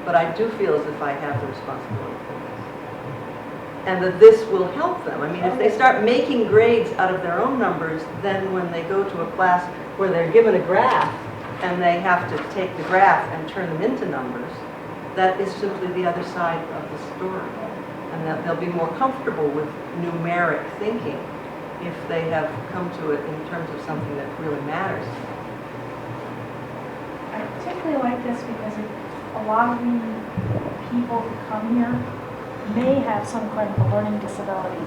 but I do feel as if I have the responsibility for this. And that this will help them. I mean, if they start making grades out of their own numbers, then when they go to a class where they're given a graph, and they have to take the graph and turn them into numbers, that is simply the other side of the story. And that they'll be more comfortable with numeric thinking if they have come to it in terms of something that really matters. I particularly like this because a lot of the people who come here may have some kind of a learning disability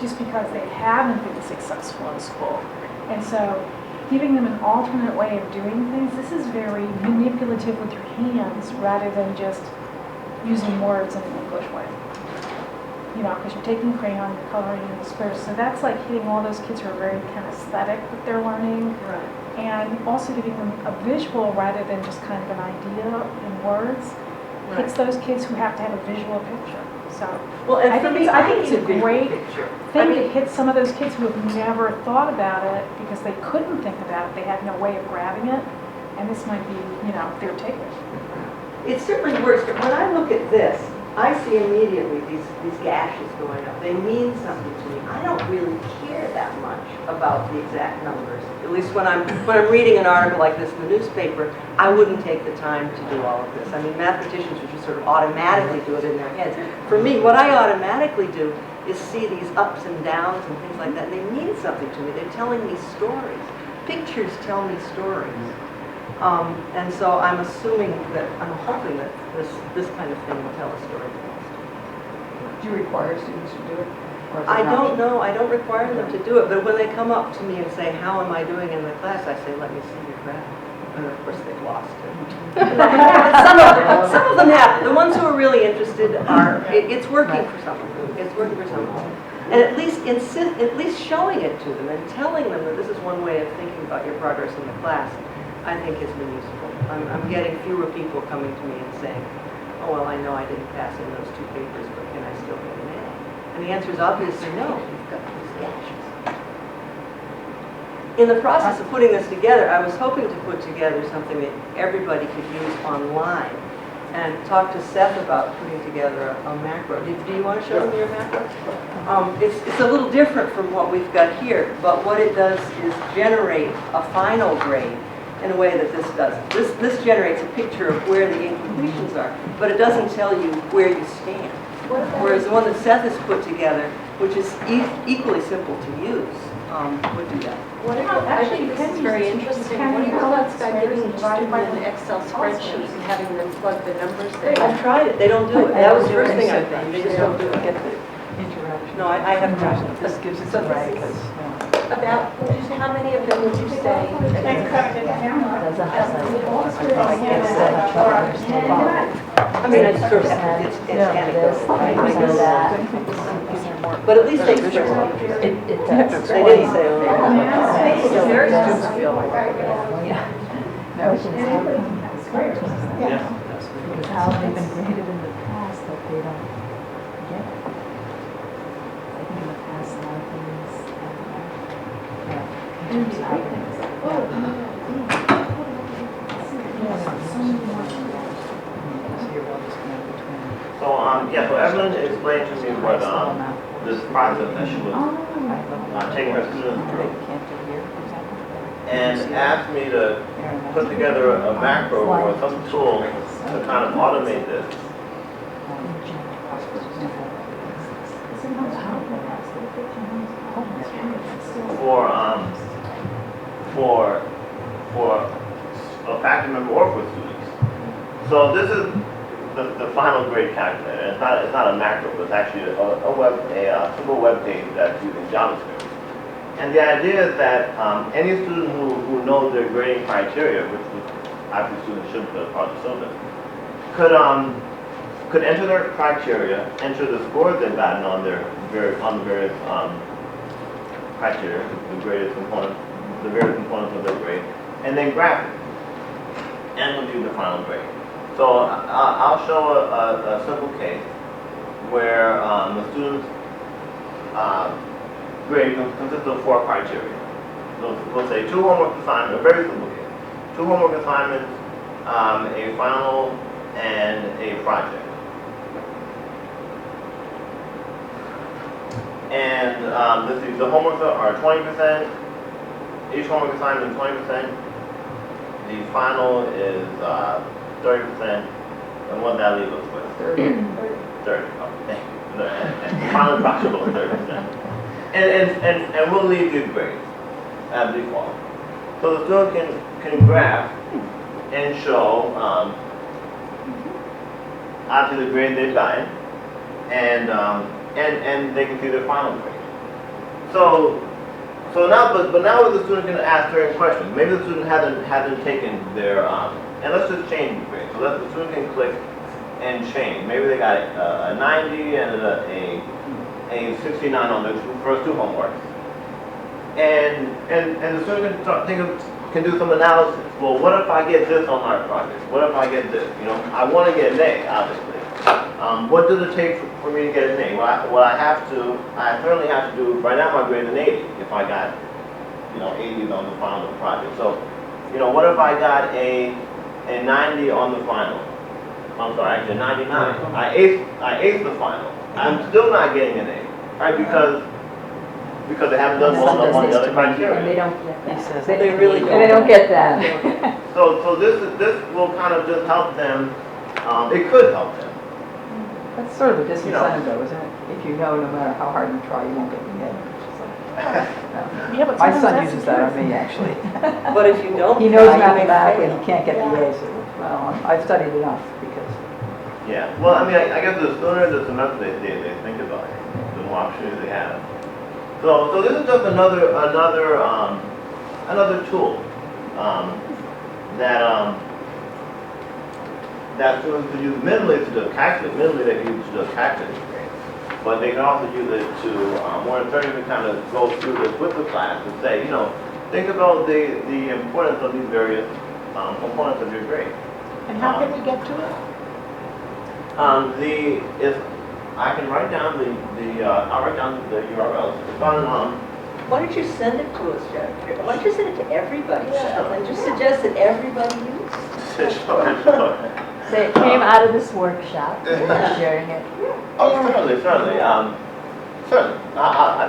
just because they haven't been successful in school. And so giving them an alternate way of doing things, this is very manipulative with your hands rather than just using words in an English way. Because you're taking crayon, you're coloring in the squares. So that's like hitting all those kids who are very kinesthetic with their learning. Right. And also giving them a visual rather than just kind of an idea in words. Right. Hits those kids who have to have a visual picture. So Well, and I for think me, it's a visual great picture. thing to hit some of those kids who have never thought about it because they couldn't think about it. They had no way of grabbing it. And this might be, their takeaway. It certainly works, but when I look at this, I see immediately these gashes going up. They mean something to me. I don't really care that much about the exact numbers. At least when I'm reading an article like this in the newspaper, I wouldn't take the time to do all of this. I mean, mathematicians would just sort of automatically do it in their heads. For me, what I automatically do is see these ups and downs and things like that, and they mean something to me. They're telling me stories. Pictures tell me stories. And so I'm hoping that this kind of thing will tell a story to us. Do you require students to do it? Or is it I not? don't know. I don't require them to do it, but when they come up to me and say, how am I doing in the class, I say, let me see your graph. And of course, they've lost it. some of them have. The ones who are really interested it's working for some of them. It's working for some of them. And at least showing it to them and telling them that this is one way of thinking about your progress in the class, I think has been useful. I'm getting fewer people coming to me and saying, oh, well, I know I didn't pass in those 2 papers, but can I still get an A? And the answer is obviously no. You've got these gashes. In the process of putting this together, I was hoping to put together something that everybody could use online and talk to Seth about putting together a macro. Do you want to show them your macro? It's a little different from what we've got here, but what it does is generate a final grade in a way that this doesn't. This generates a picture of where the incompletions are, but it doesn't tell you where you stand. Whereas the one that Seth has put together, which is equally simple to use, would do that. What about, I think this is very interesting. What do your thoughts about giving each student an Excel spreadsheet and having them plug the numbers there? I've tried it, they don't do it. That was the first thing I did, they just don't do it. Get the interaction. No, I have tried it. This gives it So a this break, is- 'cause, About, how many of them would you say? Doesn't emphasize. I It's set up to understand. I mean, it's sort of, it's This, anecdotal, right? 20% that. But at least they express it. It does. They didn't say, oh, Still, Very students nice. feel like, Yeah. no, Question is how come- Yeah. Because how they've been graded in the past that they don't get it. I think in the past, a lot of things, in terms of how things. So, so Evelyn explained to me what, this process that she was taking her students through, and asked me to put together a macro or some tool to kind of automate this. For a faculty member or for students. So this is the final grade calculator. It's not a macro, but it's actually a simple web page that's using JavaScript. And the idea is that any student who knows their grading criteria, which obviously students should be part of the syllabus, could enter their criteria, enter the scores they've gotten on the various criteria, the various components of their grade, and then graph it, and we'll do the final grade. So I'll show a simple case where the student's grade consists of 4 criteria. So we'll say 2 homework assignments, a very simple case. 2 homework assignments, a final, and a project. And the homeworks are 20%. Each homework assignment is 20%. The final is 30%. And what that leaves us with? 30. Oh, thank you. And final approximate is 30%. And we'll leave these grades as default. So the student can graph and show obviously the grade they've gotten, and they can see their final grade. So now, but now the student can ask certain questions. Maybe the student hasn't taken their and let's just change the grade. So the student can click and change. Maybe they got a 90 and a 69 on the first 2 homeworks, and the student can do some analysis. Well, what if I get this on my project? What if I get this? You know, I want to get an A, obviously. What does it take for me to get an A? I certainly have to do, right now my grade is an 80 if I got, 80s on the final of the project. So, what if I got a 90 on the final? I'm sorry, actually a 99. I aced the final. I'm still not getting an A, right? Because they haven't done well enough on the other criteria. And they don't get that. They really don't. They don't get that. So this will kind of just help them. It could help them. That's sort of a disincentive though, isn't it? If you know no matter how hard you try, you won't get the A. Yeah, but My sometimes son that's uses that on the me, actually. But if you don't, He knows try, you may mathematically, fail. he can't get the A's. Well, I've studied enough because, Yeah. Well, I mean, I guess the sooner the semester they think about it, the more opportunities they have. So this is just another tool that students could use minimally to just calculate. Minimally, they can use to just calculate the grade. But they can also use it to more assertively kind of go through this with the class and say, think about the importance of these various components of your grade. And how can we get to it? I can write down I'll write down the URLs. It's on Why don't you send it to us, Jeff? Why don't you send it to everybody, and just suggest that everybody use it? sure. So it came out of this workshop, we're sharing it. Oh, certainly. Certainly. I'm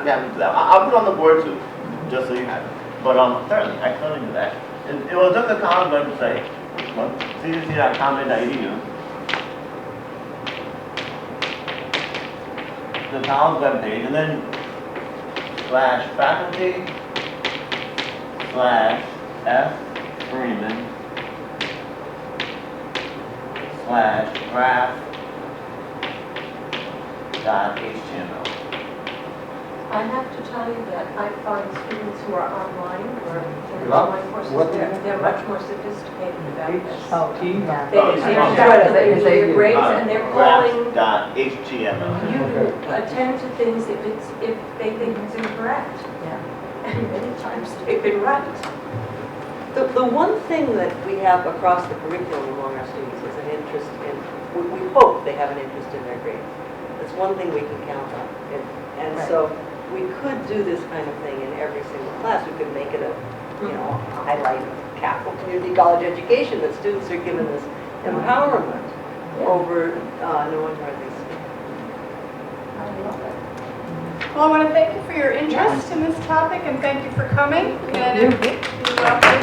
happy to do that. I'll put it on the board too, just so you have it. But certainly, I can certainly do that. It was just a college website, cdc.com.edu. The college webpage, and then slash faculty slash F Freeman slash graph dot HTML. I have to tell you that I find students who are online or in Yeah. online courses, What- they're much more sophisticated about this. Oh, T. yeah. They Oh, they it's have not- they do their grades and they're calling Graph dot HTML. you to attend to things if they think it's incorrect. Yeah. And many times they've been right. The one thing that we have across the curriculum among our students is an interest in, we hope they have an interest in their grades. That's one thing we can count on. And Right. so we could do this kind of thing in every single class. We could make it a, you know, a highlight of Capital Community College education, that students are given this empowerment over knowing where they stand. I love it. Well, I want to thank you for your interest in this topic and thank you for coming. And you're welcome.